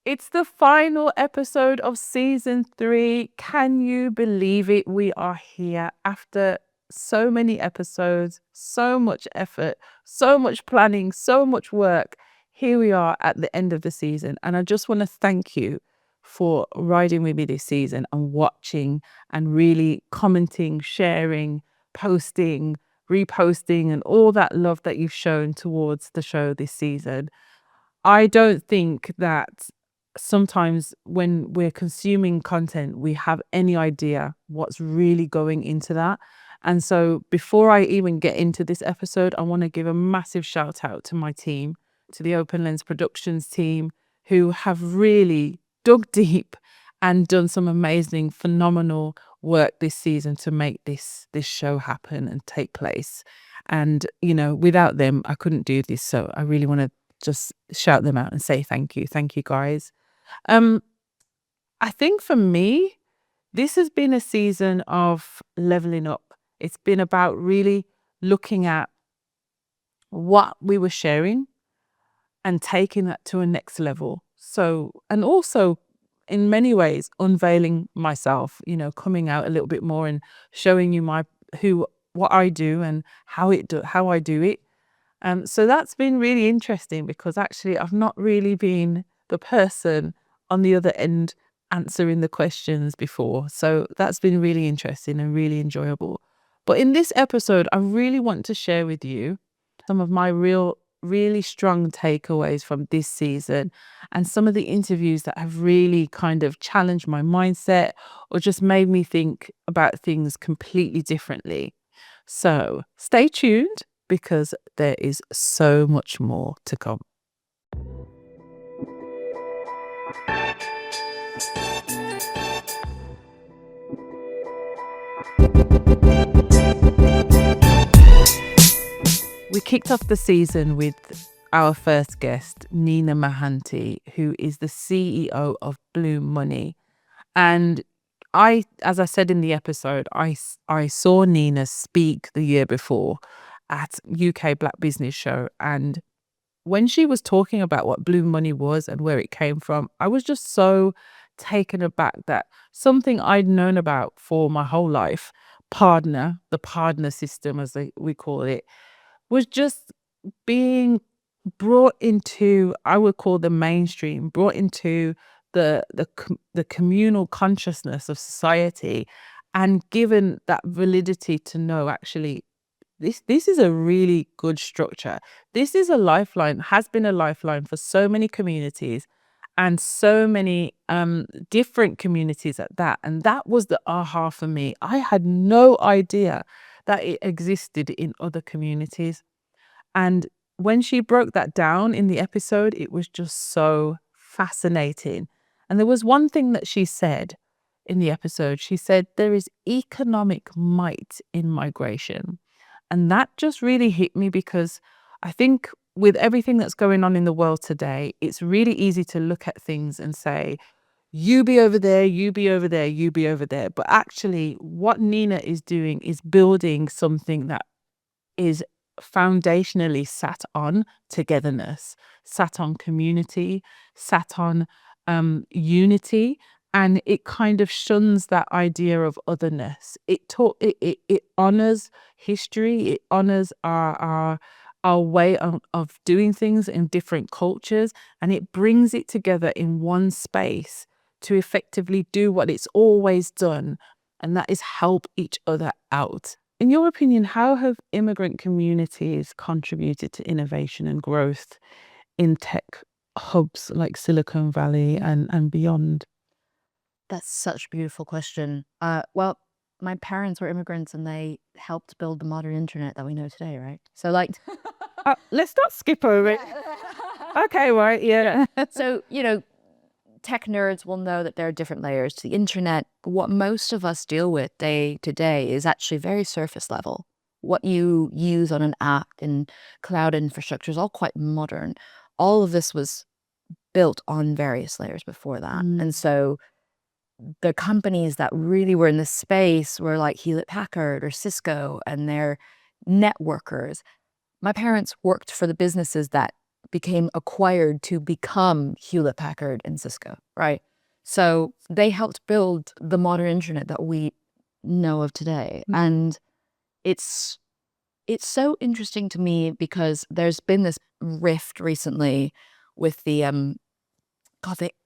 It's the final episode of season 3. Can you believe it? We are here after so many episodes, so much effort, so much planning, so much work. Here we are at the end of the season. And I just want to thank you for riding with me this season and watching and really commenting, sharing, posting, reposting, and all that love that you've shown towards the show this season. I don't think that sometimes when we're consuming content, we have any idea what's really going into that. And so before I even get into this episode, I want to give a massive shout out to my team, to the Open Lens Productions team, who have really dug deep and done some amazing, phenomenal work this season to make this show happen and take place. And, without them, I couldn't do this. So I really want to just shout them out and say thank you. Thank you, guys. Um, I think for me, this has been a season of leveling up. It's been about really looking at what we were sharing and taking that to a next level. So, and also in many ways, unveiling myself, coming out a little bit more and showing you what I do and how I do it. So that's been really interesting because actually I've not really been the person on the other end answering the questions before. So that's been really interesting and really enjoyable. But in this episode, I really want to share with you some of my really strong takeaways from this season and some of the interviews that have really kind of challenged my mindset or just made me think about things completely differently. So stay tuned because there is so much more to come. We kicked off the season with our first guest, Nina Mahanti, who is the CEO of Blue Money. And as I said in the episode, I saw Nina speak the year before at UK Black Business Show. And when she was talking about what Blue Money was and where it came from, I was just so taken aback that something I'd known about for my whole life, the partner system, as we call it, was just being brought into, I would call the mainstream, brought into the communal consciousness of society and given that validity to know actually this is a really good structure. This is a lifeline, has been a lifeline for so many communities and so many different communities at that. And that was the aha for me. I had no idea that it existed in other communities. And when she broke that down in the episode, it was just so fascinating. And there was one thing that she said in the episode. She said, there is economic might in migration. And that just really hit me because I think with everything that's going on in the world today, it's really easy to look at things and say, you be over there, you be over there, you be over there. But actually, what Nina is doing is building something that is foundationally sat on togetherness, sat on community, sat on unity, and it kind of shuns that idea of otherness. It honors history, it honors our way of doing things in different cultures, and it brings it together in one space to effectively do what it's always done, and that is help each other out. In your opinion, how have immigrant communities contributed to innovation and growth in tech hubs like Silicon Valley and beyond? That's such a beautiful question. Well, my parents were immigrants and they helped build the modern internet that we know today, right? So like Let's not skip over it. Okay, right, yeah. So, tech nerds will know that there are different layers to the internet. What most of us deal with day to day is actually very surface level. What you use on an app and cloud infrastructure is all quite modern. All of this was built on various layers before that. And so the companies that really were in this space were like Hewlett Packard or Cisco, and they're networkers. My parents worked for the businesses that became acquired to become Hewlett Packard and Cisco, right? So they helped build the modern internet that we know of today. And it's so interesting to me because there's been this rift recently with the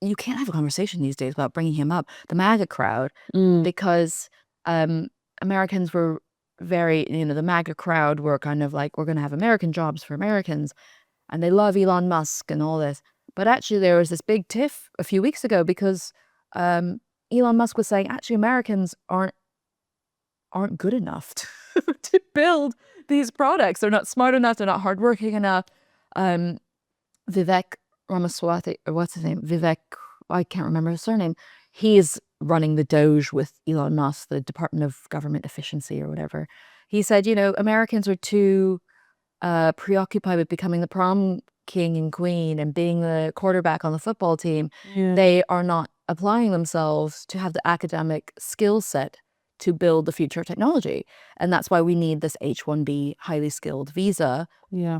you can't have a conversation these days without bringing him up, the MAGA crowd, because Americans were very, the MAGA crowd were kind of like, we're going to have American jobs for Americans, and they love Elon Musk and all this. But actually there was this big tiff a few weeks ago because Elon Musk was saying, actually, Americans aren't good enough to build these products. They're not smart enough. They're not hardworking enough. Vivek Ramaswamy, or what's his name? Vivek, I can't remember his surname. He's running the Doge with Elon Musk, the Department of Government Efficiency or whatever. He said, Americans are too preoccupied with becoming the prom king and queen and being the quarterback on the football team. Yeah. They are not applying themselves to have the academic skill set to build the future of technology. And that's why we need this H-1B highly skilled visa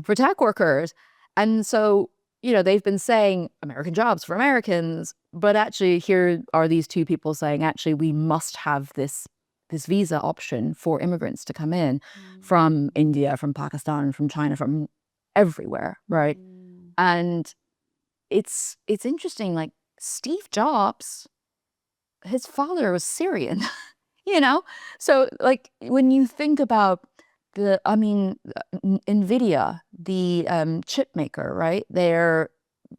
for tech workers. And so, they've been saying American jobs for Americans, but actually here are these two people saying, actually, we must have this visa option for immigrants to come in from India, from Pakistan, from China, from everywhere, right? And it's interesting, like Steve Jobs, his father was Syrian, So like when you think about NVIDIA, the chip maker, right? They're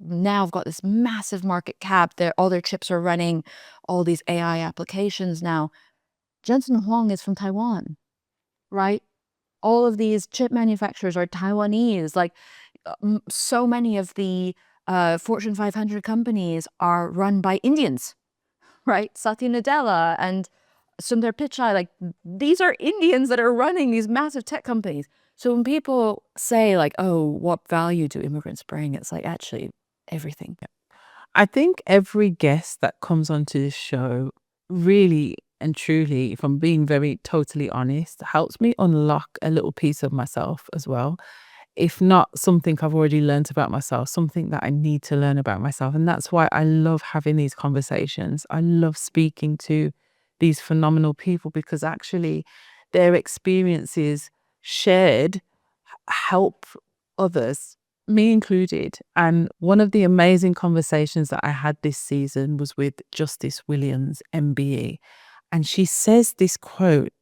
now got this massive market cap. All their chips are running all these AI applications now. Jensen Huang is from Taiwan, right? All of these chip manufacturers are Taiwanese. Like so many of the Fortune 500 companies are run by Indians, right? Satya Nadella and Sundar Pichai, like these are Indians that are running these massive tech companies. So when people say like, oh, what value do immigrants bring? It's like, actually, everything. I think every guest that comes onto this show really and truly, if I'm being very totally honest, helps me unlock a little piece of myself as well. If not something I've already learned about myself, something that I need to learn about myself. And that's why I love having these conversations. I love speaking to these phenomenal people because actually their experiences shared help others, me included. And one of the amazing conversations that I had this season was with Justice Williams, MBE. And she says this quote,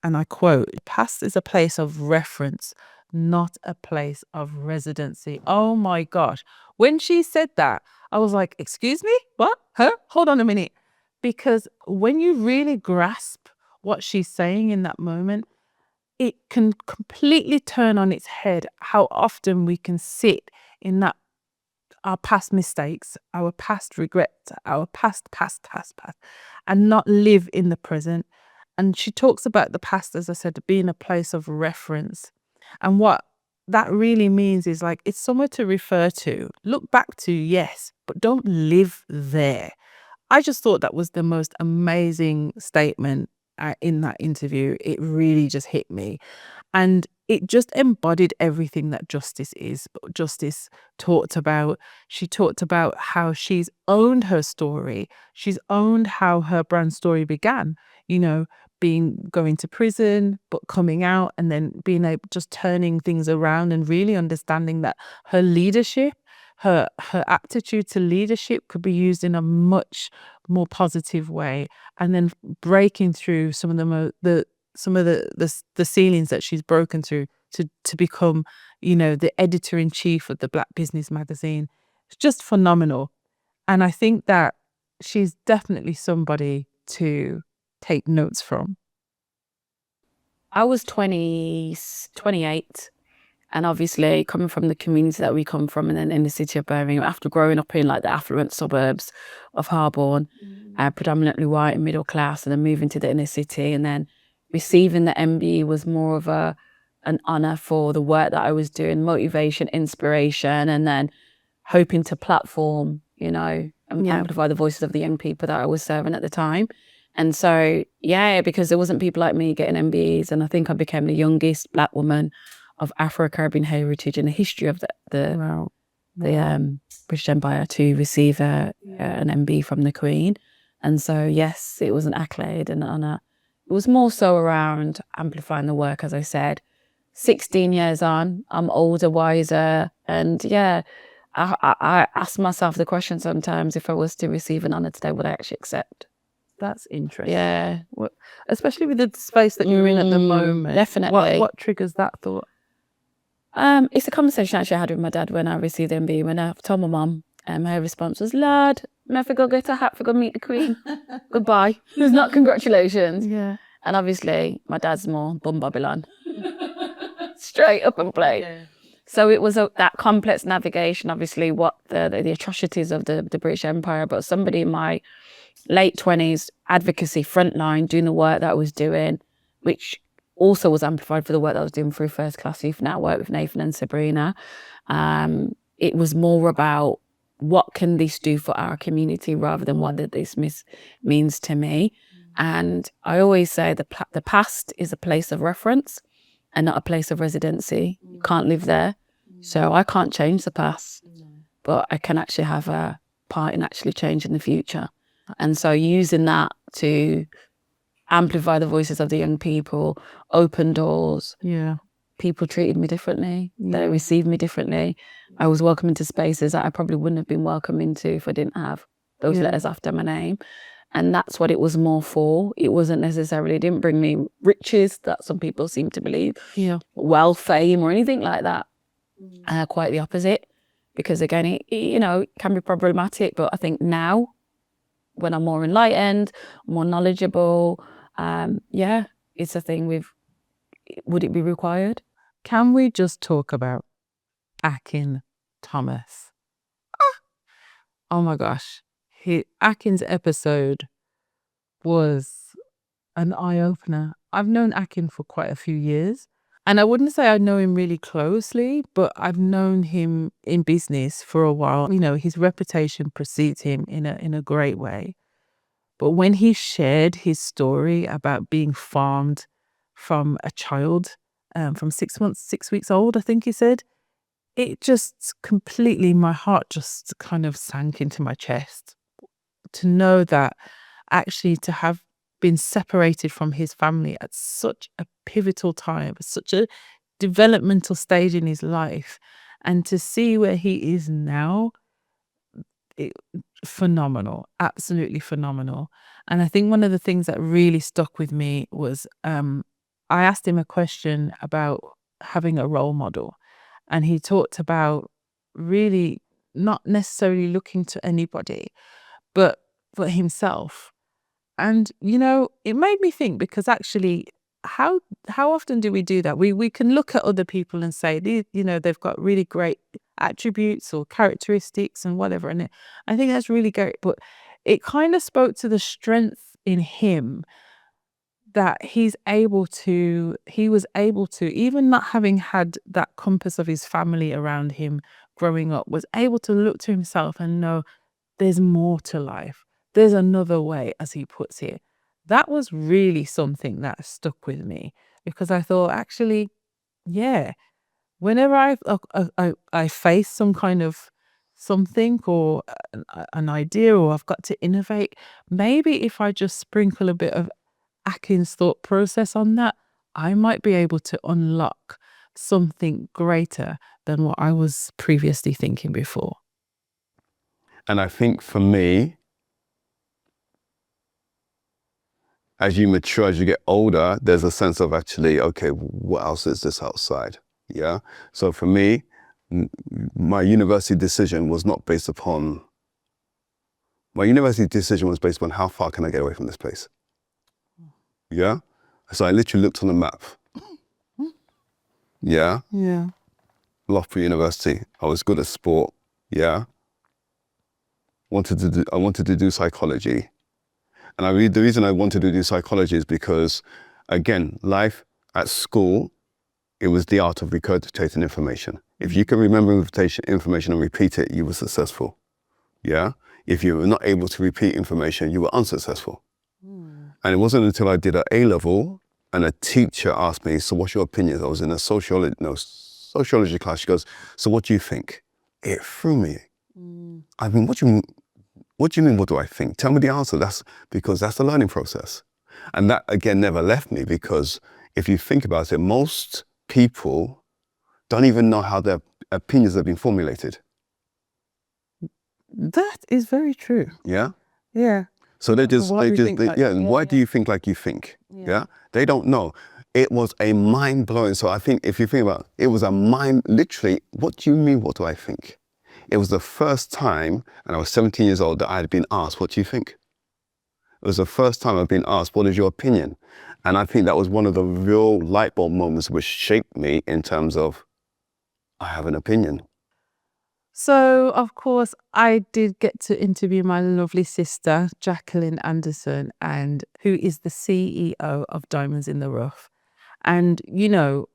and I quote, "Past is a place of reference, not a place of residency." Oh my gosh. When she said that, I was like, excuse me? What? Huh? Hold on a minute. Because when you really grasp what she's saying in that moment, it can completely turn on its head how often we can sit in that our past mistakes, our past regrets, our past, and not live in the present. And she talks about the past, as I said, being a place of reference. And what that really means is like it's somewhere to refer to, look back to, yes, but don't live there. I just thought that was the most amazing statement in that interview. It really just hit me. And it just embodied everything that justice is. But Justice she talked about how she's owned her story. She's owned how her brand story began, going to prison, but coming out and then being able, just turning things around and really understanding that her leadership, her aptitude to leadership could be used in a much more positive way, and then breaking through some of the ceilings that she's broken through to become, the editor-in-chief of the Black Business magazine. It's just phenomenal. And I think that she's definitely somebody to take notes from. I was 28. And obviously coming from the community that we come from and then in the city of Birmingham, after growing up in like the affluent suburbs of Harborne, predominantly white and middle class, and then moving to the inner city, and then receiving the MBE was more of an honor for the work that I was doing, motivation, inspiration, and then hoping to platform, and amplify the voices of the young people that I was serving at the time. And so, because there wasn't people like me getting MBEs, and I think I became the youngest Black woman of Afro-Caribbean heritage in the history of the British Empire to receive an MB from the Queen. And so, yes, it was an accolade and an honour. It was more so around amplifying the work, as I said. 16 years on, I'm older, wiser, and yeah, I ask myself the question sometimes, if I was to receive an honour today, would I actually accept? That's interesting. Yeah. Especially with the space that you're in at the moment. Definitely. What triggers that thought? It's a conversation actually I had with my dad when I received the MB. When I told my mum, her response was, "Lad, I have to go get a hat for go meet the Queen. Goodbye. It's not congratulations." Yeah. And obviously, my dad's more bum Babylon. Straight up and play. Yeah. So it was that complex navigation, obviously, what the atrocities of the British Empire, but somebody in my late 20s, advocacy, frontline, doing the work that I was doing, which also was amplified for the work that I was doing through First Class Youth, now work with Nathan and Sabrina. It was more about what can this do for our community rather than what this means to me. And I always say the past is a place of reference and not a place of residency. You can't live there. So I can't change the past, but I can actually have a part in actually changing the future. And so using that to amplify the voices of the young people, open doors. Yeah. People treated me differently. They received me differently. I was welcome into spaces that I probably wouldn't have been welcome into if I didn't have those letters after my name. And that's what it was more for. It wasn't necessarily, it didn't bring me riches that some people seem to believe. Yeah. Wealth, fame, or anything like that. Quite the opposite. Because again, it can be problematic. But I think now, when I'm more enlightened, more knowledgeable, it's a thing would it be required? Can we just talk about Akin Thomas? Oh my gosh. Akin's episode was an eye-opener. I've known Akin for quite a few years. And I wouldn't say I know him really closely, but I've known him in business for a while. You know, his reputation precedes him in a great way. But when he shared his story about being farmed from a child, from 6 weeks old, I think he said, it just completely, my heart just kind of sank into my chest. To know that actually to have been separated from his family at such a pivotal time, such a developmental stage in his life, and to see where he is now, phenomenal, absolutely phenomenal. And I think one of the things that really stuck with me was I asked him a question about having a role model, and he talked about really not necessarily looking to anybody, but for himself. And, it made me think, because actually, how often do we do that? We can look at other people and say, they've got really great attributes or characteristics and whatever. And I think that's really great. But it kind of spoke to the strength in him that he was able to, even not having had that compass of his family around him growing up, was able to look to himself and know there's more to life. There's another way, as he puts it. That was really something that stuck with me, because I thought, actually, yeah, whenever I face some kind of something or an idea, or I've got to innovate, maybe if I just sprinkle a bit of Akin's thought process on that, I might be able to unlock something greater than what I was previously thinking before. And I think for me, as you mature, as you get older, there's a sense of actually, okay, what else is this outside? Yeah. So for me, my university decision was based upon how far can I get away from this place? Yeah. So I literally looked on the map. Yeah. Yeah. Loughborough University. I was good at sport. Yeah. I wanted to do psychology. And the reason I wanted to do psychology is because, again, life at school, it was the art of regurgitating information. If you can remember information and repeat it, you were successful. Yeah? If you were not able to repeat information, you were unsuccessful. And it wasn't until I did an A-level and a teacher asked me, so what's your opinion? I was in a sociology class. She goes, so what do you think? it threw me. I mean, what do you mean, what do I think? Tell me the answer. That's because that's the learning process. And that, again, never left me, because if you think about it, most people don't even know how their opinions have been formulated. That is very true. Yeah? Yeah. So why do Yeah. you think like you think? Yeah. They don't know. It was a mind-blowing. So I think if you think about it, it was a literally, what do you mean, what do I think? It was the first time, and I was 17 years old, that I had been asked, what do you think? It was the first time I've been asked, what is your opinion? And I think that was one of the real light bulb moments which shaped me in terms of, I have an opinion. So, of course, I did get to interview my lovely sister, Jacqueline Anderson, and who is the CEO of Diamonds in the Rough. And, you know,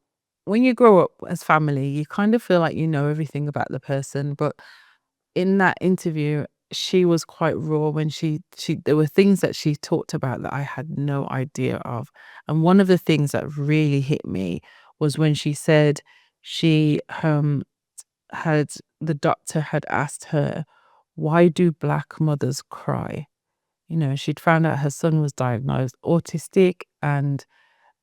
when you grow up as family, you kind of feel like you know everything about the person. But in that interview, she was quite raw when she there were things that she talked about that I had no idea of. And one of the things that really hit me was when she said she the doctor had asked her, why do black mothers cry? You know, she'd found out her son was diagnosed autistic, and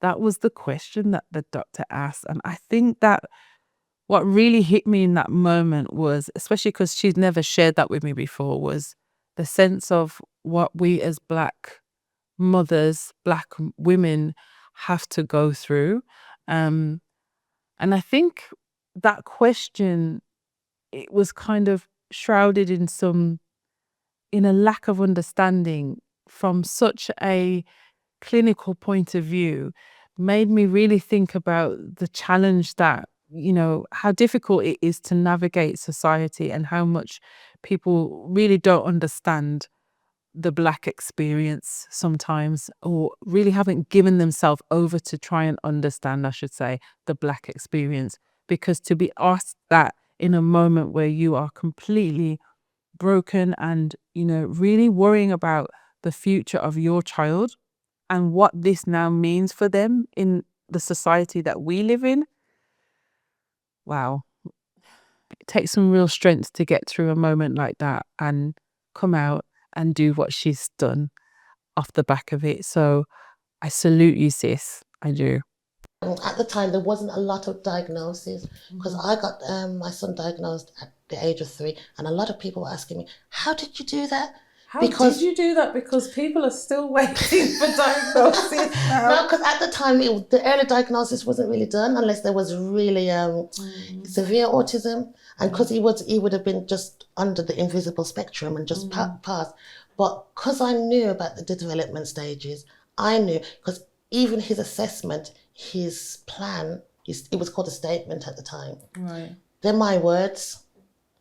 that was the question that the doctor asked. And I think that what really hit me in that moment was, especially because she'd never shared that with me before, was the sense of what we as black mothers, black women have to go through. And I think that question, it was kind of shrouded in a lack of understanding from such a clinical point of view, made me really think about the challenge that, you know, how difficult it is to navigate society and how much people really don't understand the black experience sometimes, or really haven't given themselves over to try and understand, I should say, the black experience. Because to be asked that in a moment where you are completely broken and, you know, really worrying about the future of your child and what this now means for them in the society that we live in. Wow. It takes some real strength to get through a moment like that and come out and do what she's done off the back of it. So I salute you, sis. I do. At the time, there wasn't a lot of diagnosis, because I got my son diagnosed at the age of 3, and a lot of people were asking me, how did you do that? How did you do that? Because people are still waiting for diagnosis now. No, because at the time, the early diagnosis wasn't really done unless there was really severe autism. And because he would have been just under the invisible spectrum and just passed. But because I knew about the development stages, I knew, because even his assessment, his plan, it was called a statement at the time. Right. They're my words.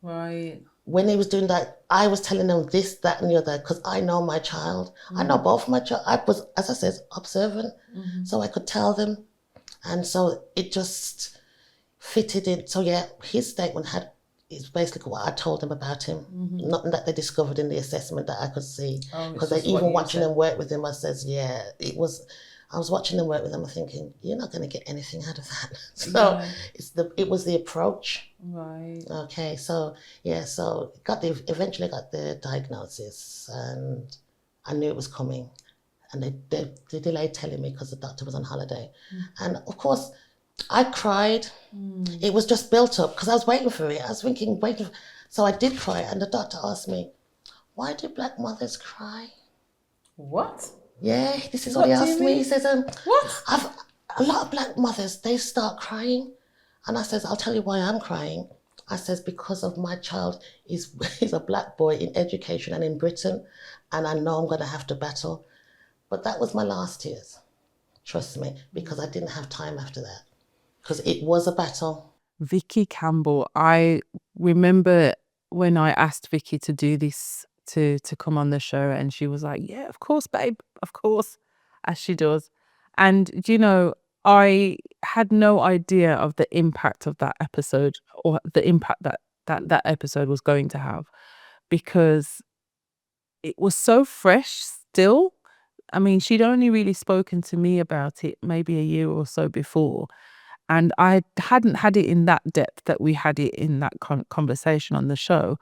Right. When he was doing that, I was telling them this, that, and the other, because I know my child. I know both my child. I was, as I said, observant, so I could tell them. And so it just fitted in. So yeah, his statement is basically what I told them about him. Nothing that they discovered in the assessment that I could see. Because even watching them work with him, I says, yeah, I was watching them work with them, I'm thinking, you're not going to get anything out of that. So it was the approach. Right. Okay, so yeah, so eventually got the diagnosis, and I knew it was coming, and they delayed telling me because the doctor was on holiday. And of course, I cried. It was just built up because I was waiting for it. I was thinking, so I did cry, and the doctor asked me, why do black mothers cry? What? Yeah, this is what he asked me. He says, what? A lot of black mothers, they start crying. And I says, I'll tell you why I'm crying. I says, because of my child is a black boy in education and in Britain, and I know I'm going to have to battle. But that was my last tears, trust me, because I didn't have time after that, because it was a battle. Vicky Campbell, I remember when I asked Vicky to do this, to come on the show, and she was like, yeah, of course, babe, of course, as she does. And, you know, I had no idea of the impact of that episode, or the impact that episode was going to have, because it was so fresh still. I mean, she'd only really spoken to me about it maybe a year or so before. And I hadn't had it in that depth that we had it in that conversation on the show.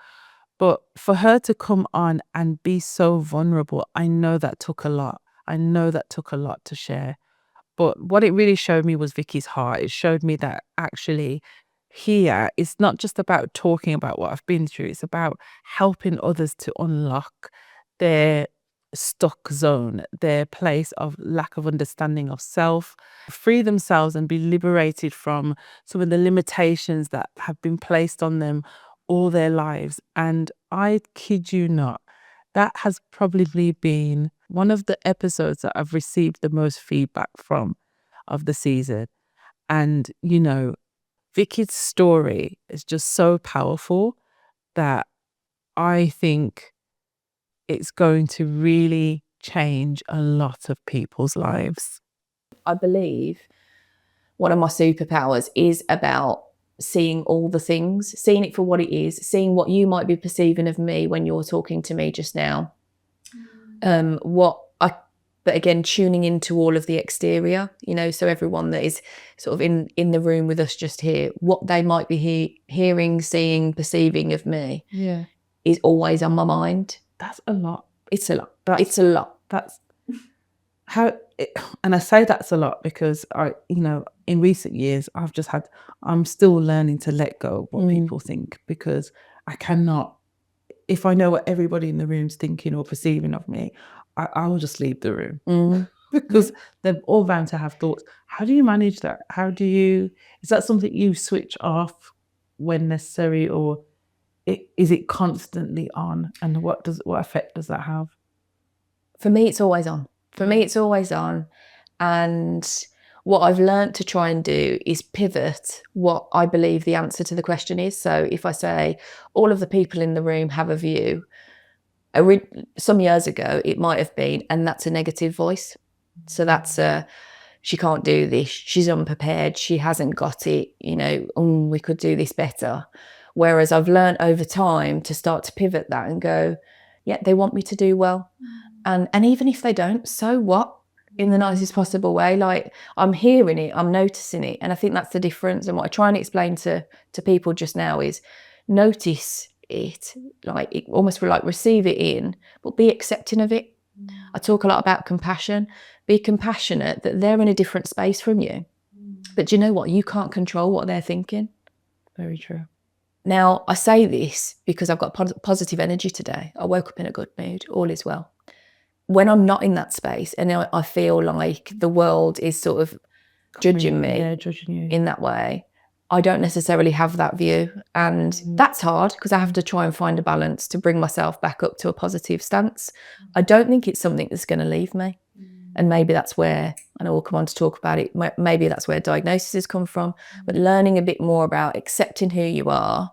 But for her to come on and be so vulnerable, I know that took a lot. I know that took a lot to share. But what it really showed me was Vicky's heart. It showed me that actually here it's not just about talking about what I've been through. It's about helping others to unlock their stuck zone, their place of lack of understanding of self, free themselves and be liberated from some of the limitations that have been placed on them all their lives. And I kid you not, that has probably been one of the episodes that I've received the most feedback from of the season. And, you know, Vicky's story is just so powerful that I think it's going to really change a lot of people's lives. I believe one of my superpowers is about seeing all the things, seeing it for what it is, seeing what you might be perceiving of me when you're talking to me just now. But again, tuning into all of the exterior, you know, so everyone that is sort of in the room with us just here, what they might be hearing, seeing, perceiving of me is always on my mind. That's a lot. It's a lot. It's a lot. That's how, and I say that's a lot because in recent years, I'm still learning to let go of what people think, because I cannot, if I know what everybody in the room's thinking or perceiving of me, I will just leave the room because they're all bound to have thoughts. How do you manage that? Is that something you switch off when necessary, or is it constantly on? And what effect does that have? For me, it's always on. And what I've learned to try and do is pivot what I believe the answer to the question is. So if I say all of the people in the room have a view, some years ago it might have been, and that's a negative voice. So that's she can't do this, she's unprepared, she hasn't got it, we could do this better. Whereas I've learned over time to start to pivot that and go, yeah, they want me to do well. And even if they don't, so what? In the nicest possible way. Like, I'm hearing it, I'm noticing it. And I think that's the difference. And what I try and explain to people just now is notice it, like it almost like receive it in, but be accepting of it. I talk a lot about compassion. Be compassionate that they're in a different space from you. But do you know what? You can't control what they're thinking. Very true. Now, I say this because I've got positive energy today. I woke up in a good mood. All is well. When I'm not in that space and I feel like the world is sort of judging me judging you in that way, I don't necessarily have that view. And that's hard because I have to try and find a balance to bring myself back up to a positive stance. I don't think it's something that's going to leave me. And maybe that's where, and I will come on to talk about it, maybe that's where diagnoses come from, but learning a bit more about accepting who you are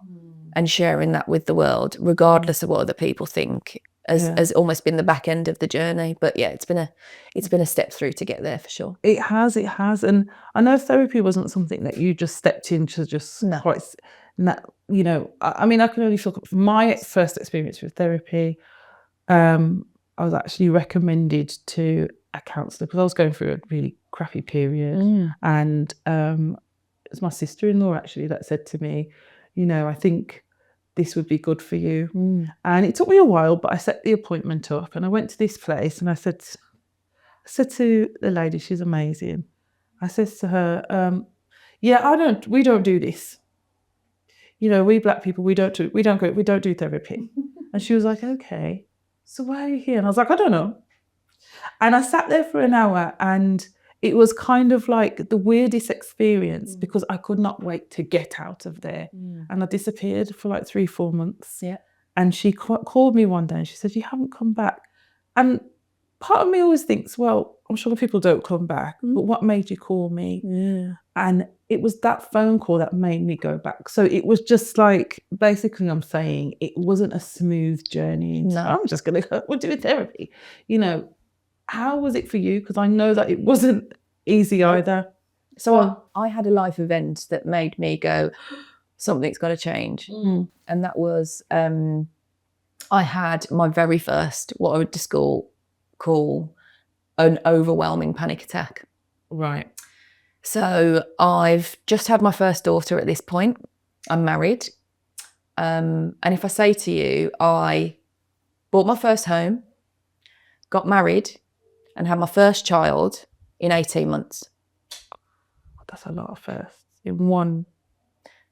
and sharing that with the world, regardless of what other people think, has almost been the back end of the journey. But yeah, it's been a step through to get there for sure. It has. And I know therapy wasn't something that you just stepped into just quite, I mean, I can only talk from my first experience with therapy. I was actually recommended to a counsellor because I was going through a really crappy period. And it was my sister-in-law actually that said to me, I think this would be good for you. And it took me a while, but I set the appointment up and I went to this place and I said to the lady, she's amazing. I said to her, we don't do this. We Black people, we don't do therapy. And she was like, okay, so why are you here? And I was like, I don't know. And I sat there for an hour and it was kind of like the weirdest experience because I could not wait to get out of there. And I disappeared for like 3-4 months. Yeah. And she called me one day and she said, you haven't come back. And part of me always thinks, well, I'm sure people don't come back, but what made you call me? Yeah. And it was that phone call that made me go back. So it was just like, basically I'm saying it wasn't a smooth journey. No. I'm just going to go, we're doing therapy. How was it for you? Because I know that it wasn't easy either. So I had a life event that made me go, something's got to change. And that was, I had my very first, what I would call an overwhelming panic attack. Right. So I've just had my first daughter at this point. I'm married. And if I say to you, I bought my first home, got married, and had my first child in 18 months. That's a lot of firsts in one.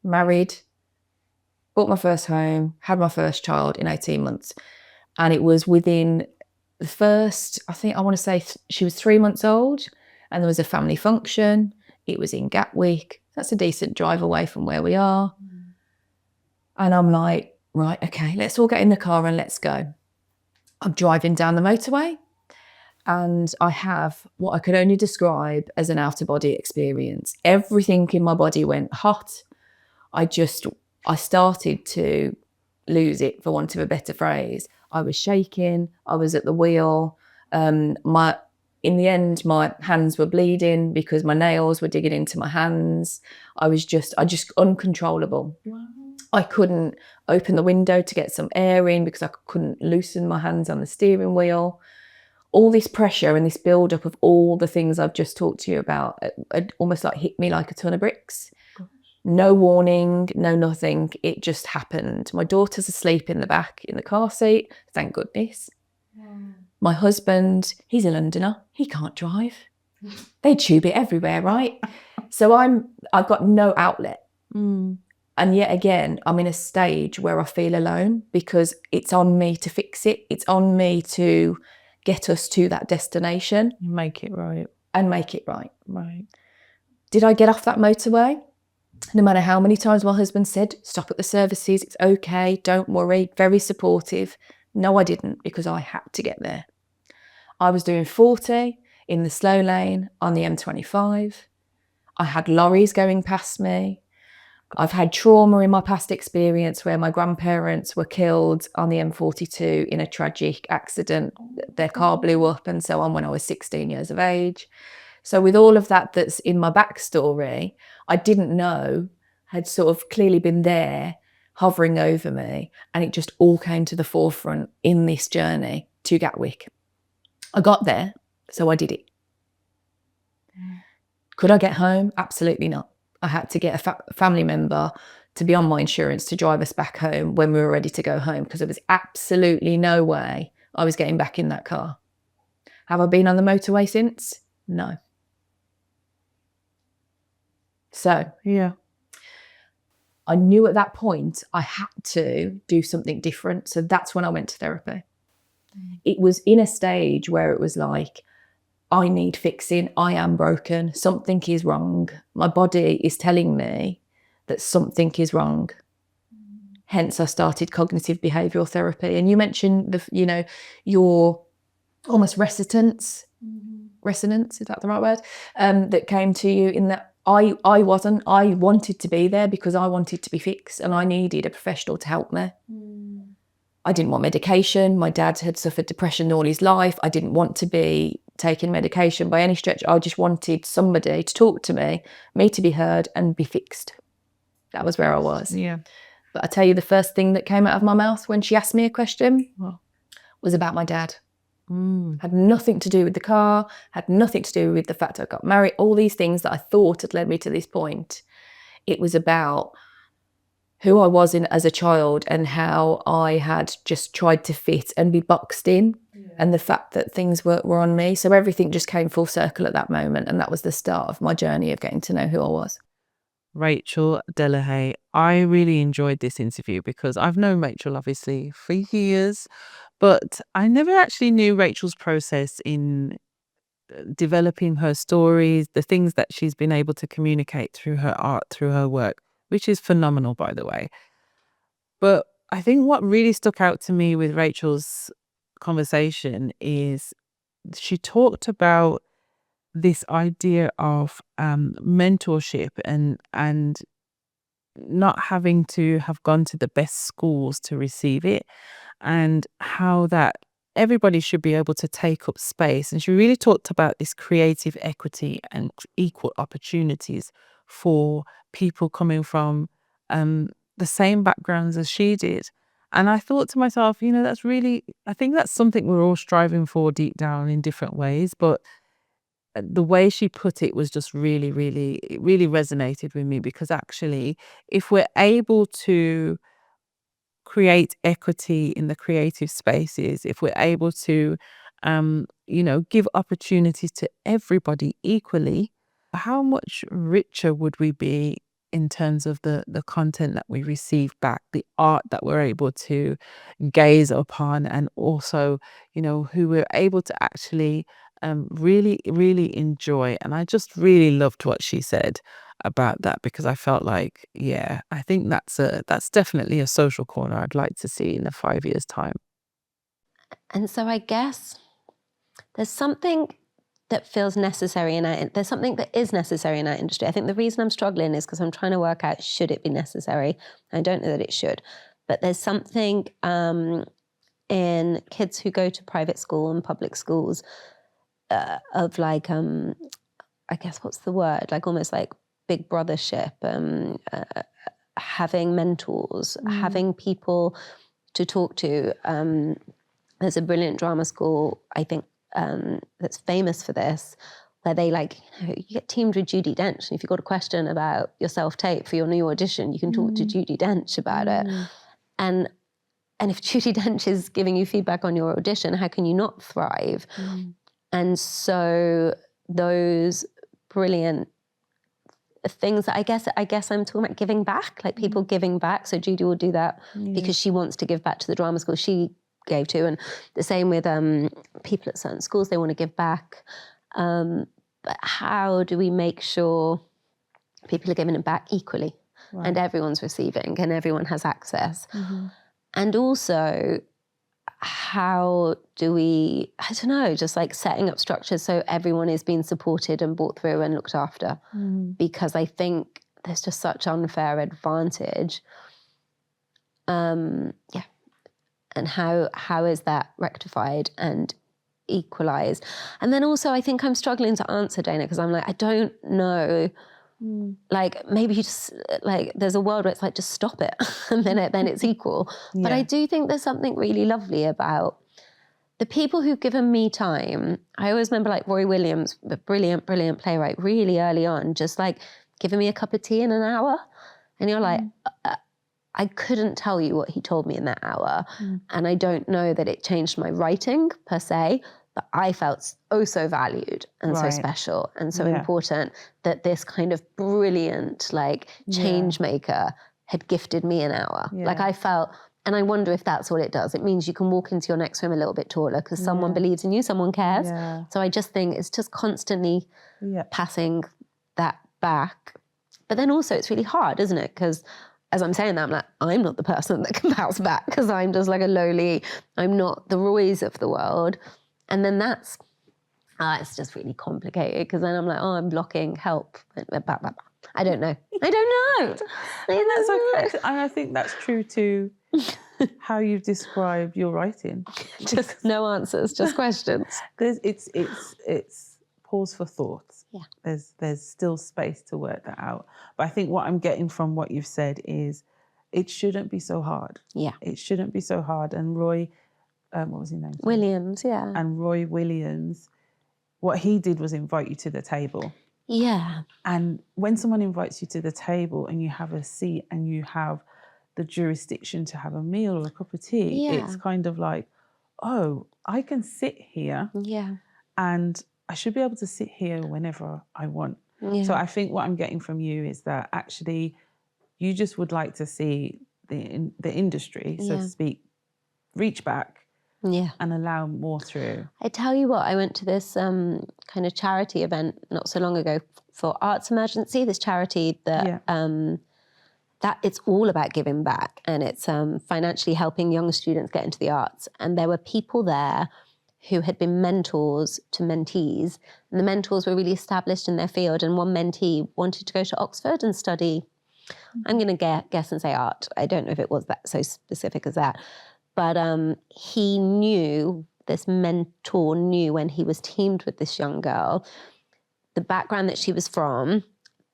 Married, bought my first home, had my first child in 18 months. And it was within the first, I think I want to say she was 3 months old, and there was a family function. It was in Gatwick. That's a decent drive away from where we are. And I'm like, right, okay, let's all get in the car and let's go. I'm driving down the motorway, and I have what I could only describe as an out-of-body experience. Everything in my body went hot. I started to lose it, for want of a better phrase. I was shaking. I was at the wheel. In the end, my hands were bleeding because my nails were digging into my hands. I just uncontrollable. Wow. I couldn't open the window to get some air in because I couldn't loosen my hands on the steering wheel. All this pressure and this build-up of all the things I've just talked to you about almost like hit me like a ton of bricks. Gosh. No warning, no nothing. It just happened. My daughter's asleep in the back in the car seat, thank goodness. Yeah. My husband, he's a Londoner. He can't drive. They tube it everywhere, right? So I've got no outlet. Mm. And yet again, I'm in a stage where I feel alone because it's on me to fix it. It's on me to get us to that destination. Make it right. And make it right. Right. Did I get off that motorway? No matter how many times my husband said, stop at the services, it's okay, don't worry, very supportive. No, I didn't, because I had to get there. I was doing 40 in the slow lane on the M25. I had lorries going past me. I've had trauma in my past experience where my grandparents were killed on the M42 in a tragic accident. Their car blew up and so on when I was 16 years of age. So with all of that that's in my backstory, I didn't know had sort of clearly been there hovering over me, and it just all came to the forefront in this journey to Gatwick. I got there, so I did it. Could I get home? Absolutely not. I had to get a family member to be on my insurance to drive us back home when we were ready to go home, because there was absolutely no way I was getting back in that car. Have I been on the motorway since? No. So, yeah, I knew at that point I had to do something different. So that's when I went to therapy. It was in a stage where it was like, I need fixing. I am broken. Something is wrong. My body is telling me that something is wrong. Hence, I started cognitive behavioural therapy. And you mentioned your almost resonance, is that the right word? That came to you in that I wanted to be there because I wanted to be fixed and I needed a professional to help me. I didn't want medication. My dad had suffered depression all his life. I didn't want to be taking medication by any stretch. I just wanted somebody to talk to me to be heard and be fixed. That was where I was. Yeah. But I tell you, the first thing that came out of my mouth when she asked me a question was about my dad. Had nothing to do with the car, had nothing to do with the fact I got married, all these things that I thought had led me to this point. It was about who I was as a child and how I had just tried to fit and be boxed in, and the fact that things were on me. So everything just came full circle at that moment, and that was the start of my journey of getting to know who I was. Rachel Delahaye, I really enjoyed this interview because I've known Rachel obviously for years, but I never actually knew Rachel's process in developing her stories, the things that she's been able to communicate through her art, through her work, which is phenomenal, by the way. But I think what really stuck out to me with Rachel's conversation is she talked about this idea of mentorship and not having to have gone to the best schools to receive it, and how that everybody should be able to take up space. And she really talked about this creative equity and equal opportunities for people coming from the same backgrounds as she did. And I thought to myself, I think that's something we're all striving for deep down in different ways, but the way she put it was just really, really, it really resonated with me, because actually, if we're able to create equity in the creative spaces, if we're able to, give opportunities to everybody equally, how much richer would we be in terms of the content that we receive back, the art that we're able to gaze upon, and also, who we're able to actually really, really enjoy. And I just really loved what she said about that, because I felt like, yeah, I think that's definitely a social corner I'd like to see in 5 years' time. And so I guess there's something that feels necessary there's something that is necessary in our industry. I think the reason I'm struggling is because I'm trying to work out, should it be necessary? I don't know that it should, but there's something in kids who go to private school and public schools of like, I guess, what's the word? Like almost like big brothership, having mentors, having people to talk to. There's a brilliant drama school, I think, that's famous for this, where they you get teamed with Judi Dench, and if you've got a question about your self-tape for your new audition, you can talk to Judi Dench about it. And if Judi Dench is giving you feedback on your audition, how can you not thrive? And so those brilliant things that I guess I'm talking about giving back, like people giving back. So Judi will do that because she wants to give back to the drama school she gave to, and the same with people at certain schools, they want to give back. But how do we make sure people are giving it back equally, and everyone's receiving and everyone has access? And also, how do we, I don't know, just like setting up structures so everyone is being supported and brought through and looked after? Because I think there's just such unfair advantage. And how is that rectified and equalized? And then also, I think I'm struggling to answer, Daina, because I'm like, I don't know. Like, maybe you just, like, there's a world where it's like, just stop it, and then it's equal. But I do think there's something really lovely about the people who've given me time. I always remember like Roy Williams, the brilliant, brilliant playwright, really early on, just like giving me a cup of tea in an hour. And you're like, I couldn't tell you what he told me in that hour. And I don't know that it changed my writing per se, but I felt so valued and so special and so important that this kind of brilliant, like, change maker had gifted me an hour. Like, I felt, and I wonder if that's what it does. It means you can walk into your next room a little bit taller because someone believes in you, someone cares. So I just think it's just constantly passing that back. But then also it's really hard, isn't it? Because as I'm saying that, I'm like, I'm not the person that can bounce back, because I'm just like a lowly, I'm not the Roys of the world. And then that's, it's just really complicated, because then I'm like, oh, I'm blocking, help. I don't know. And that's okay. And I think that's true to how you've described your writing. Just no answers, just questions. It's pause for thought. There's still space to work that out. But I think what I'm getting from what you've said is it shouldn't be so hard. It shouldn't be so hard. And Roy, what was his name? Williams, And Roy Williams, what he did was invite you to the table. And when someone invites you to the table and you have a seat and you have the jurisdiction to have a meal or a cup of tea, it's kind of like, oh, I can sit here and I should be able to sit here whenever I want. So I think what I'm getting from you is that actually you just would like to see the industry, so to speak, reach back and allow more through. I tell you what, I went to this kind of charity event not so long ago for Arts Emergency, this charity that that it's all about giving back, and it's financially helping young students get into the arts. And there were people there who had been mentors to mentees, and the mentors were really established in their field, and one mentee wanted to go to Oxford and study, I'm going to guess and say art. I don't know if it was that so specific as that, but he knew, this mentor knew, when he was teamed with this young girl, the background that she was from,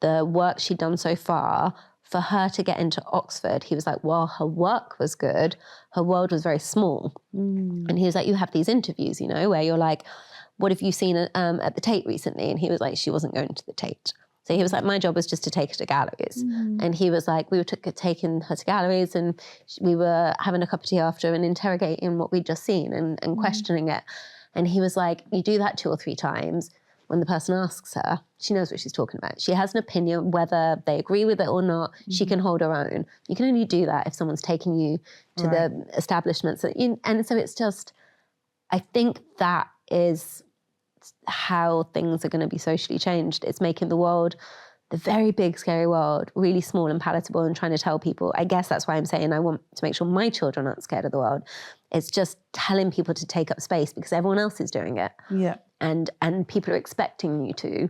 the work she'd done so far, for her to get into Oxford, he was like, while her work was good, her world was very small. And he was like, you have these interviews, you know, where you're like, what have you seen at the Tate recently? And he was like, she wasn't going to the Tate. So he was like, my job was just to take her to galleries. And he was like, we were taking her to galleries, and we were having a cup of tea after and interrogating what we'd just seen and questioning it. And he was like, you do that 2 or 3 times. When the person asks her, she knows what she's talking about. She has an opinion, whether they agree with it or not, she can hold her own. You can only do that if someone's taking you to the establishments. And so it's just, I think that is how things are going to be socially changed. It's making the world, the very big, scary world, really small and palatable, and trying to tell people. I guess that's why I'm saying I want to make sure my children aren't scared of the world. It's just telling people to take up space because everyone else is doing it. Yeah. And people are expecting you to.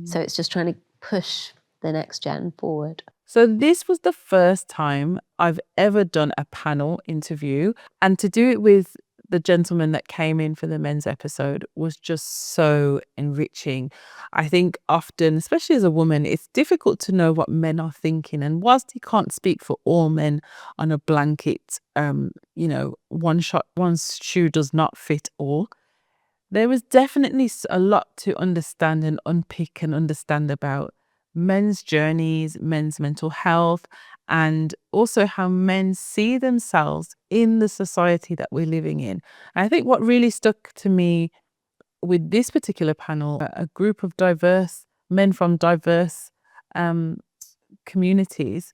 So it's just trying to push the next gen forward. So this was the first time I've ever done a panel interview, and to do it with the gentleman that came in for the men's episode was just so enriching. I think often, especially as a woman, it's difficult to know what men are thinking. And whilst he can't speak for all men on a blanket, you know, one shoe does not fit all. There was definitely a lot to understand and unpick and understand about men's journeys, men's mental health, and also how men see themselves in the society that we're living in. And I think what really stuck to me with this particular panel, a group of diverse men from diverse communities,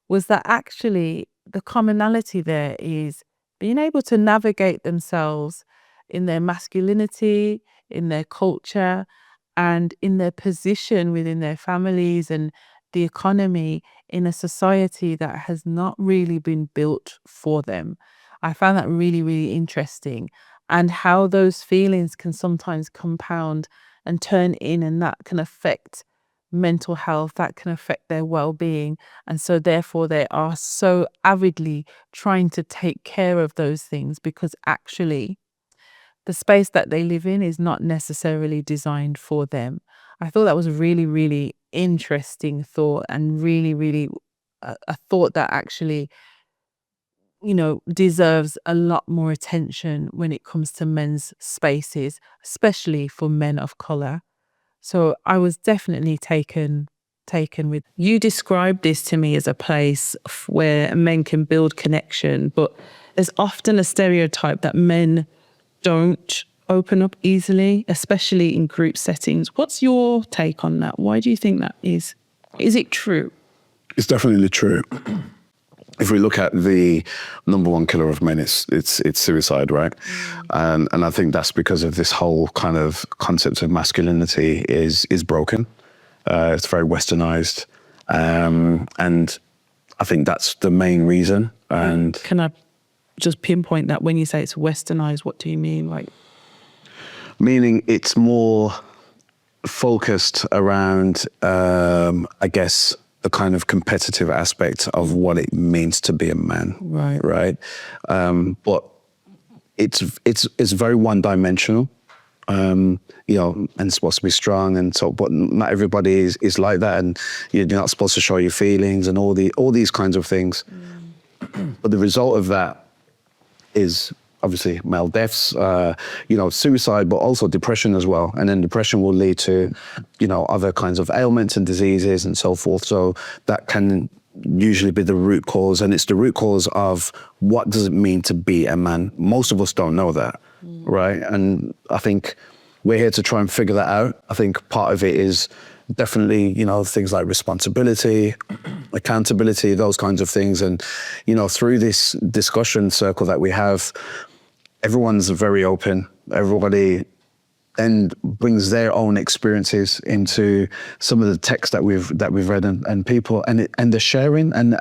was that actually the commonality there is being able to navigate themselves in their masculinity, in their culture, and in their position within their families and the economy in a society that has not really been built for them. I found that really, really interesting, and how those feelings can sometimes compound and turn in, and that can affect mental health, that can affect their well-being. And so therefore they are so avidly trying to take care of those things, because actually the space that they live in is not necessarily designed for them. I thought that was a really, really interesting thought, and really, really a thought that actually, you know, deserves a lot more attention when it comes to men's spaces, especially for men of colour. So I was definitely taken with. You described this to me as a place where men can build connection, but there's often a stereotype that men don't open up easily, especially in group settings. What's your take on that? Why do you think that is? Is it true? It's definitely true. If we look at the number one killer of men, it's suicide, right? And I think that's because of this whole kind of concept of masculinity is broken. It's very westernized, and I think that's the main reason. And can I just pinpoint that when you say it's westernized, what do you mean? Like, meaning it's more focused around, I guess, the kind of competitive aspect of what it means to be a man, right? But it's very one-dimensional, you know, and it's supposed to be strong, and so, but not everybody is like that, and you're not supposed to show your feelings and all these kinds of things. But the result of that is obviously male deaths, you know, suicide, but also depression as well. And then depression will lead to, you know, other kinds of ailments and diseases and so forth. So that can usually be the root cause. And it's the root cause of what does it mean to be a man. Most of us don't know that, right? And I think we're here to try and figure that out. I think part of it is definitely, you know, things like responsibility, accountability, those kinds of things. And, you know, through this discussion circle that we have, everyone's very open. Everybody then brings their own experiences into some of the text that we've read, and people, and they're sharing, and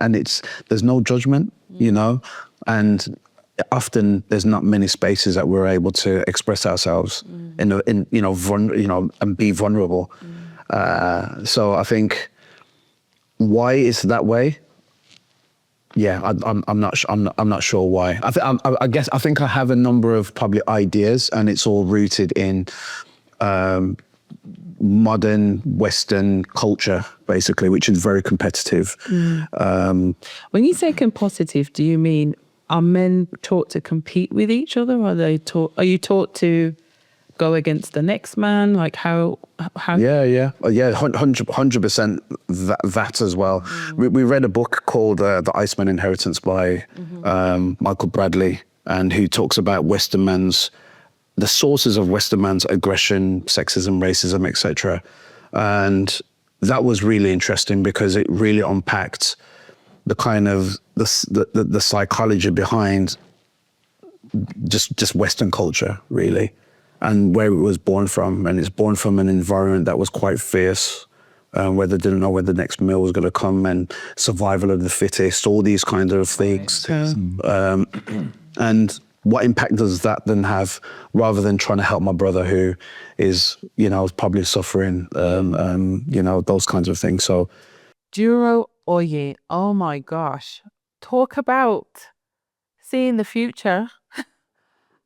there's no judgment, you know, and often there's not many spaces that we're able to express ourselves in you know, and be vulnerable. So I think why it's that way. Yeah, I'm not sure why. I guess I think I have a number of probably ideas, and it's all rooted in modern Western culture, basically, which is very competitive. When you say competitive, do you mean are men taught to compete with each other? Are you taught to go against the next man? Like how? Yeah, 100% that as well. We read a book called The Iceman Inheritance by Michael Bradley, and who talks about the sources of Western man's aggression, sexism, racism, etc. And that was really interesting because it really unpacked the kind of the psychology behind just Western culture, really, and where it was born from. And it's born from an environment that was quite fierce, where they didn't know where the next meal was going to come, and survival of the fittest, all these kind of things. And what impact does that then have, rather than trying to help my brother who is, probably suffering, those kinds of things. So, Duro Oye, oh my gosh. Talk about seeing the future.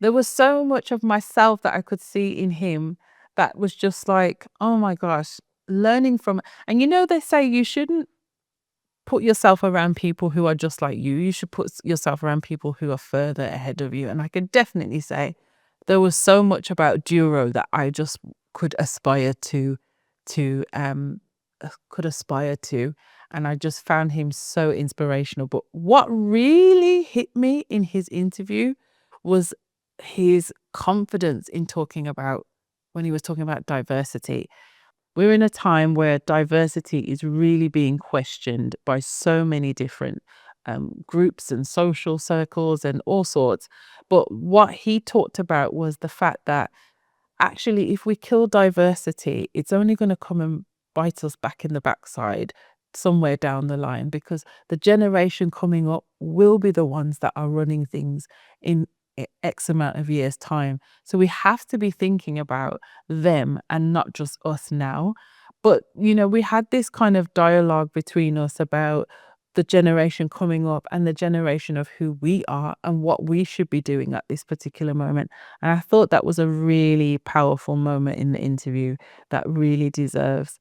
There was so much of myself that I could see in him that was just like, oh my gosh, learning from. And they say you shouldn't put yourself around people who are just like you. You should put yourself around people who are further ahead of you. And I can definitely say there was so much about Duro that I just could aspire to. And I just found him so inspirational. But what really hit me in his interview was his confidence in when he was talking about diversity. We're in a time where diversity is really being questioned by so many different groups and social circles and all sorts. But what he talked about was the fact that actually, if we kill diversity, it's only going to come and bite us back in the backside somewhere down the line, because the generation coming up will be the ones that are running things in X amount of years' time. So we have to be thinking about them and not just us now. But, we had this kind of dialogue between us about the generation coming up and the generation of who we are and what we should be doing at this particular moment. And I thought that was a really powerful moment in the interview that really deserves,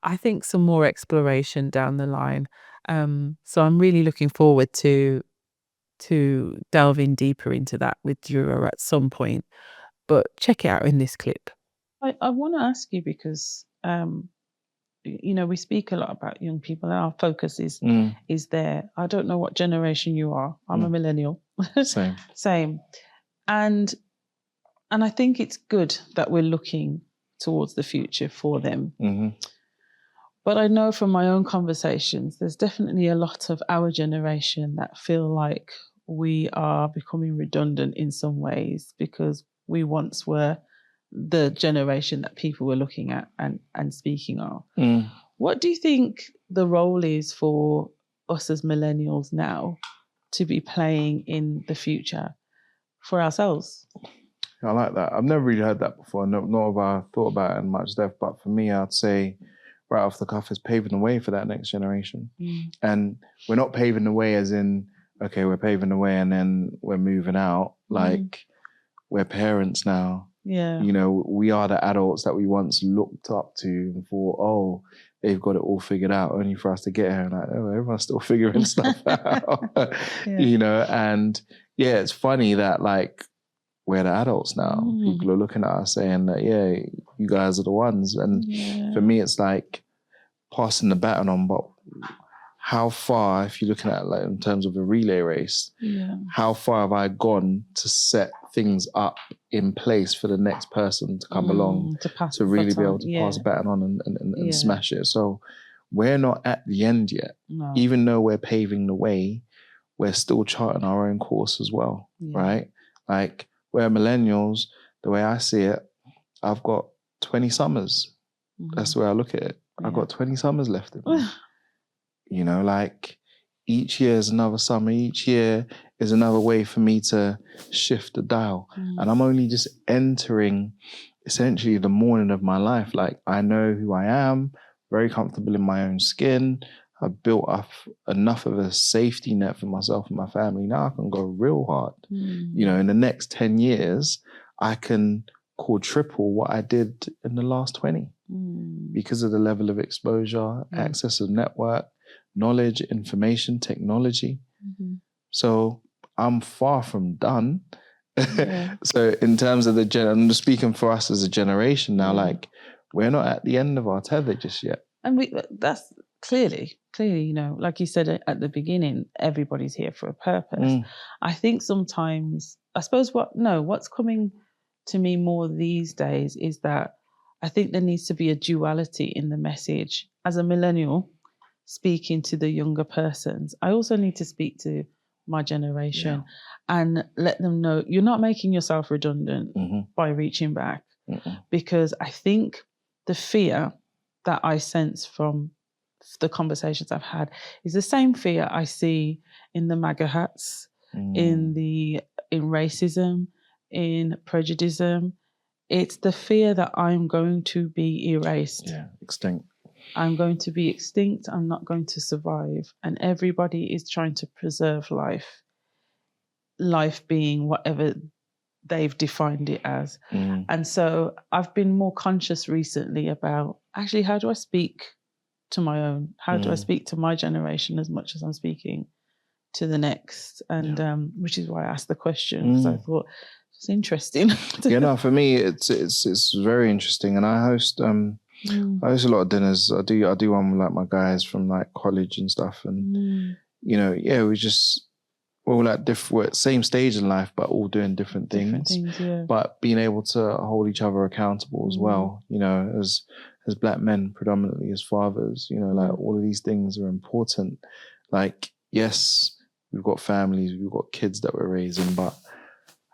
I think, some more exploration down the line. So I'm really looking forward to delving deeper into that with Dura at some point. But check it out in this clip. I want to ask you because we speak a lot about young people and our focus is there. I don't know what generation you are. I'm a millennial. Same. And I think it's good that we're looking towards the future for them. But I know from my own conversations, there's definitely a lot of our generation that feel like we are becoming redundant in some ways because we once were the generation that people were looking at and speaking of. What do you think the role is for us as millennials now to be playing in the future for ourselves? I like that. I've never really heard that before. Nor have I thought about it in much depth. But for me, I'd say right off the cuff is paving the way for that next generation. And we're not paving the way as in, okay, we're paving the way and then we're moving out. Like we're parents now. Yeah. We are the adults that we once looked up to and thought, oh, they've got it all figured out, only for us to get here and like, oh, everyone's still figuring stuff out. And yeah, it's funny that like we're the adults now. People are looking at us saying that, yeah, you guys are the ones. And for me, it's like passing the baton on, but how far, if you're looking at like in terms of a relay race, how far have I gone to set things up in place for the next person to come along to really be able to pass the baton on and smash it? So we're not at the end yet. No. Even though we're paving the way, we're still charting our own course as well, right? Like we're millennials, the way I see it, I've got 20 summers. That's the way I look at it. I've got 20 summers left in me. Like each year is another summer. Each year is another way for me to shift the dial. And I'm only just entering essentially the morning of my life. Like I know who I am, very comfortable in my own skin. I've built up enough of a safety net for myself and my family. Now I can go real hard. In the next 10 years, I can quadruple what I did in the last 20. because of the level of exposure, access to network, knowledge, information, technology. So I'm far from done. So in terms of I'm just speaking for us as a generation now, like we're not at the end of our tether just yet. And that's clearly, you know, like you said at the beginning, everybody's here for a purpose. I think sometimes, I suppose what's coming to me more these days is that I think there needs to be a duality in the message. As a millennial speaking to the younger persons, I also need to speak to my generation and let them know you're not making yourself redundant by reaching back. Because I think the fear that I sense from the conversations I've had is the same fear I see in the MAGA hats, in racism, in prejudice. It's the fear that I'm going to be erased. Extinct. I'm going to be extinct. I'm not going to survive. And everybody is trying to preserve life. Life being whatever they've defined it as. And so I've been more conscious recently about actually how do I speak to my own? How do I speak to my generation as much as I'm speaking to the next? And which is why I asked the question, because I thought it's interesting. For me, it's very interesting. And I host a lot of dinners. I do one with like my guys from like college and stuff. And we're all at different, same stage in life, but all doing different things. But being able to hold each other accountable as well, you know, as Black men, predominantly as fathers, you know, like all of these things are important. Like, yes, we've got families, we've got kids that we're raising, but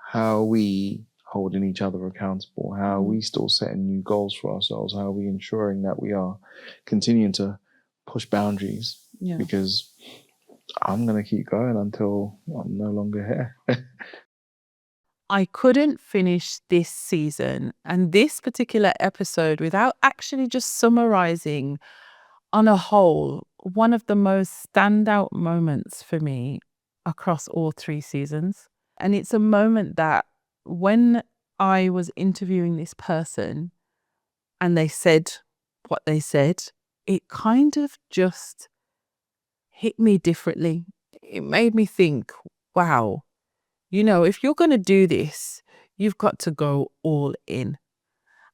how are we holding each other accountable? How are we still setting new goals for ourselves? How are we ensuring that we are continuing to push boundaries? Because I'm going to keep going until I'm no longer here. I couldn't finish this season and this particular episode without actually just summarizing on a whole one of the most standout moments for me across all 3 seasons. And it's a moment that when I was interviewing this person and they said what they said, it kind of just hit me differently. It made me think, wow, you know, if you're going to do this, you've got to go all in.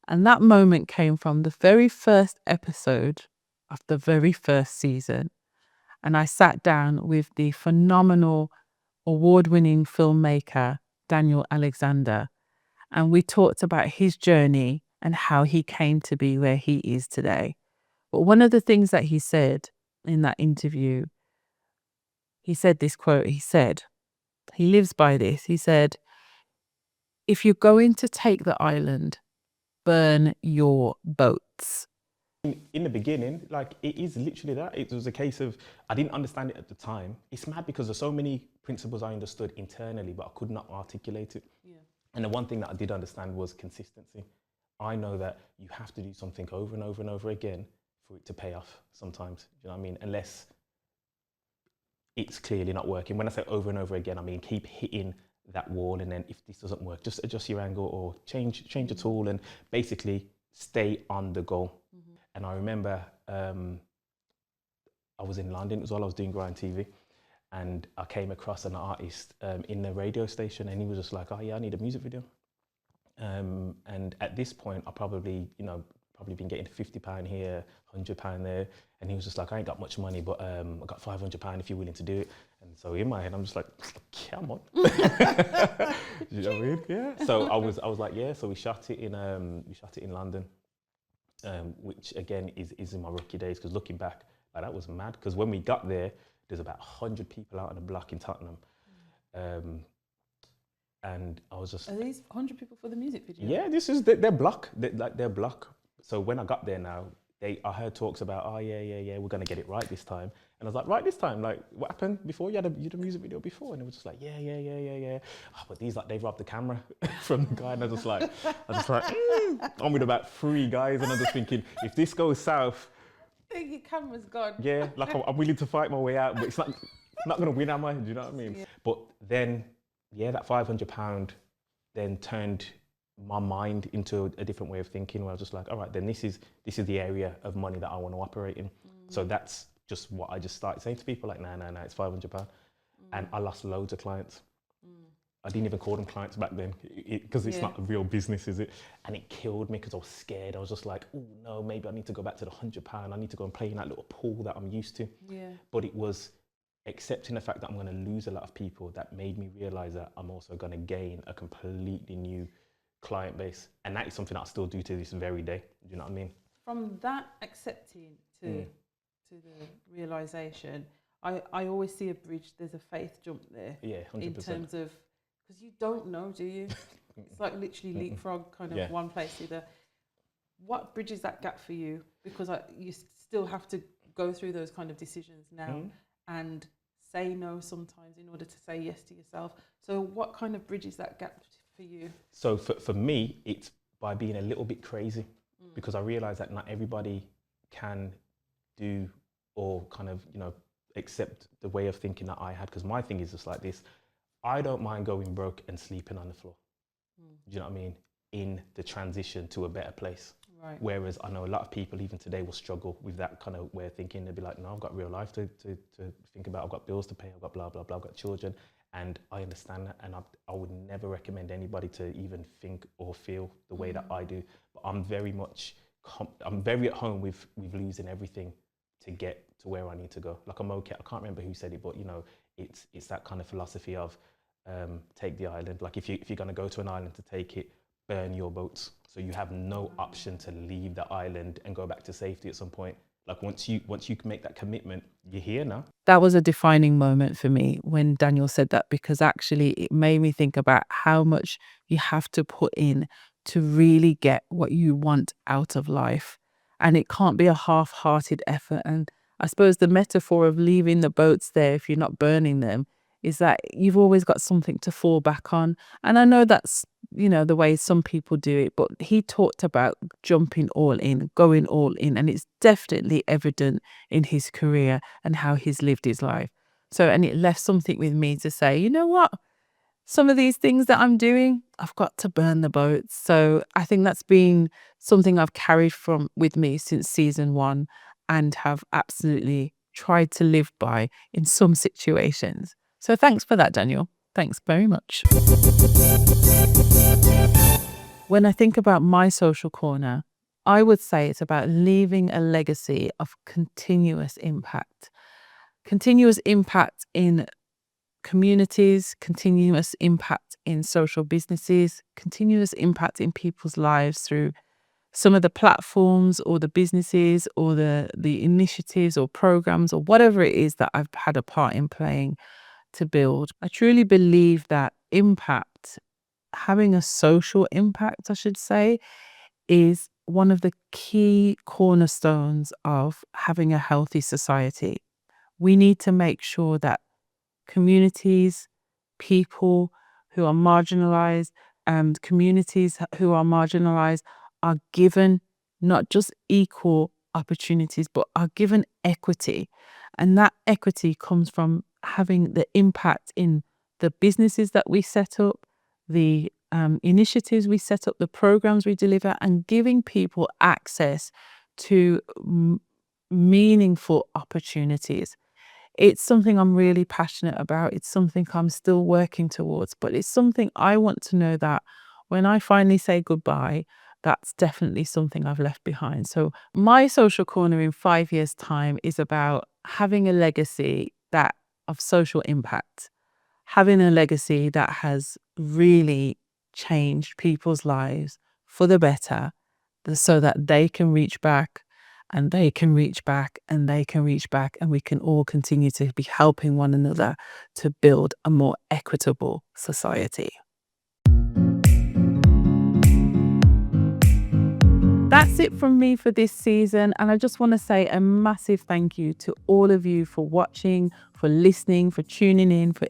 And that moment came from the very first episode of the very first season. And I sat down with the phenomenal award-winning filmmaker, Daniel Alexander, and we talked about his journey and how he came to be where he is today. But one of the things that he said in that interview, he said this quote, he lives by this. He said, if you're going to take the island, burn your boats. In the beginning, like, it is literally that. It was a case of, I didn't understand it at the time. It's mad because there's so many principles I understood internally, but I could not articulate it. And the one thing that I did understand was consistency. I know that you have to do something over and over and over again for it to pay off sometimes. You know what I mean? Unless it's clearly not working. When I say over and over again, I mean keep hitting that wall, and then if this doesn't work, just adjust your angle or change a tool, and basically stay on the goal. And I remember I was in London as well. I was doing Grind TV, and I came across an artist in the radio station, and he was just like, "Oh yeah, I need a music video." And at this point, I probably been getting £50 here, £100 there, and he was just like, "I ain't got much money, but I got £500 if you're willing to do it." And so in my head, I'm just like, "Come on." You know what I mean? Yeah. So I was like, yeah. So we shot it in London. Which again is in my rookie days, because looking back, like, that was mad, because when we got there's about 100 people out on the block in Tottenham, and I was just... Are these 100 people for the music video? Yeah, this is their block, their block. So when I got there now, I heard talks about, oh yeah, we're gonna get it right this time. And I was like, right this time? Like, what happened before? You had a music video before? And it was just like, yeah. Oh, but these, like, they've robbed the camera from the guy. And I was just like, I'm with about 3 guys, and I'm just thinking, if this goes south, your camera's gone. Yeah, like, I'm willing to fight my way out, but it's not gonna win, am I? Do you know what I mean? Yeah. But then, yeah, that £500 then turned my mind into a different way of thinking, where I was just like, all right, then this is the area of money that I want to operate in. So that's just what I just started saying to people, like, no, it's £500. And I lost loads of clients. I didn't even call them clients back then because it's not a real business, is it? And it killed me because I was scared. I was just like, oh no, maybe I need to go back to the £100. I need to go and play in that little pool that I'm used to. Yeah. But it was accepting the fact that I'm going to lose a lot of people that made me realize that I'm also going to gain a completely new client base. And that is something I still do to this very day. Do you know what I mean? From that accepting to the realization, I always see a bridge. There's a faith jump there. Yeah, 100%. In terms of, because you don't know, do you? It's like literally leapfrog kind of one place to the. What bridges that gap for you? Because you still have to go through those kind of decisions now and say no sometimes in order to say yes to yourself. So what kind of bridges that gap for you? So for me, it's by being a little bit crazy, because I realize that not everybody can do or kind of, accept the way of thinking that I had. Because my thing is just like this. I don't mind going broke and sleeping on the floor. Do you know what I mean? In the transition to a better place. Right. Whereas I know a lot of people even today will struggle with that kind of way of thinking. They'll be like, no, I've got real life to think about. I've got bills to pay. I've got blah, blah, blah. I've got children. And I understand that. And I would never recommend anybody to even think or feel the way that I do. But I'm very at home with losing everything to get to where I need to go. Like, I'm okay. I can't remember who said it, but it's that kind of philosophy of take the island. Like, if you're going to go to an island to take it, burn your boats. So you have no option to leave the island and go back to safety at some point. Like, once you can make that commitment, you're here now. That was a defining moment for me when Daniel said that, because actually it made me think about how much you have to put in to really get what you want out of life. And it can't be a half-hearted effort. And I suppose the metaphor of leaving the boats there, if you're not burning them, is that you've always got something to fall back on. And I know that's, the way some people do it, but he talked about jumping all in, going all in. And it's definitely evident in his career and how he's lived his life. So, and it left something with me to say, you know what? Some of these things that I'm doing, I've got to burn the boats. So I think that's been something I've carried with me since season 1 and have absolutely tried to live by in some situations. So thanks for that, Daniel. Thanks very much. When I think about my social corner, I would say it's about leaving a legacy of continuous impact. Continuous impact in communities, continuous impact in social businesses, continuous impact in people's lives through some of the platforms or the businesses or the initiatives or programs or whatever it is that I've had a part in playing to build. I truly believe that impact, having a social impact, I should say, is one of the key cornerstones of having a healthy society. We need to make sure that communities, people who are marginalized, and communities who are marginalized are given not just equal opportunities, but are given equity. And that equity comes from having the impact in the businesses that we set up, the initiatives we set up, the programs we deliver, and giving people access to meaningful opportunities. It's something I'm really passionate about. It's something I'm still working towards, but it's something I want to know that when I finally say goodbye, that's definitely something I've left behind. So my social corner in 5 years' time is about having a legacy of social impact, having a legacy that has really changed people's lives for the better, so that they can reach back and they can reach back and they can reach back, and we can all continue to be helping one another to build a more equitable society. That's it from me for this season, and I just want to say a massive thank you to all of you for watching, for listening, for tuning in, for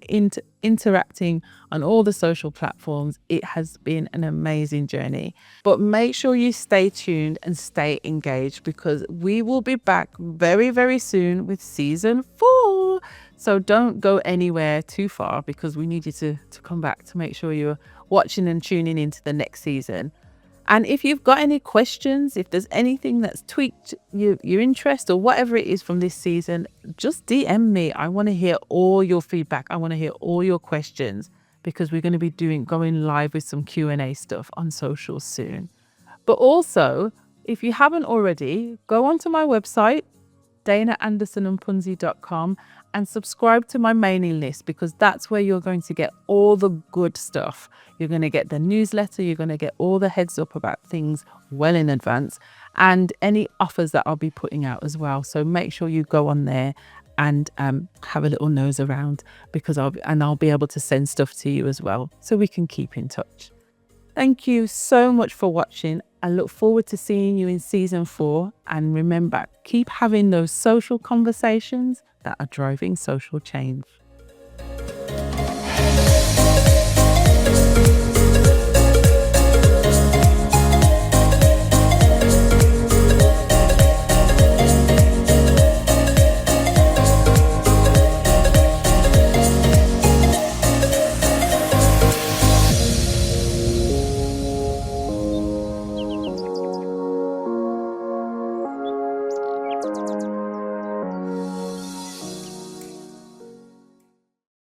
interacting on all the social platforms. It has been an amazing journey. But make sure you stay tuned and stay engaged, because we will be back very, very soon with season 4. So don't go anywhere too far, because we need you to come back to make sure you're watching and tuning into the next season. And if you've got any questions, if there's anything that's tweaked your interest or whatever it is from this season, just DM me. I want to hear all your feedback. I want to hear all your questions, because we're going to be going live with some Q&A stuff on social soon. But also, if you haven't already, go onto my website, DainaAndersonandMpunzi.com, and subscribe to my mailing list, because that's where you're going to get all the good stuff. You're going to get the newsletter, you're going to get all the heads up about things well in advance, and any offers that I'll be putting out as well. So make sure you go on there and have a little nose around, because I'll be able to send stuff to you as well, so we can keep in touch. Thank you so much for watching. I look forward to seeing you in season 4. And remember, keep having those social conversations that are driving social change.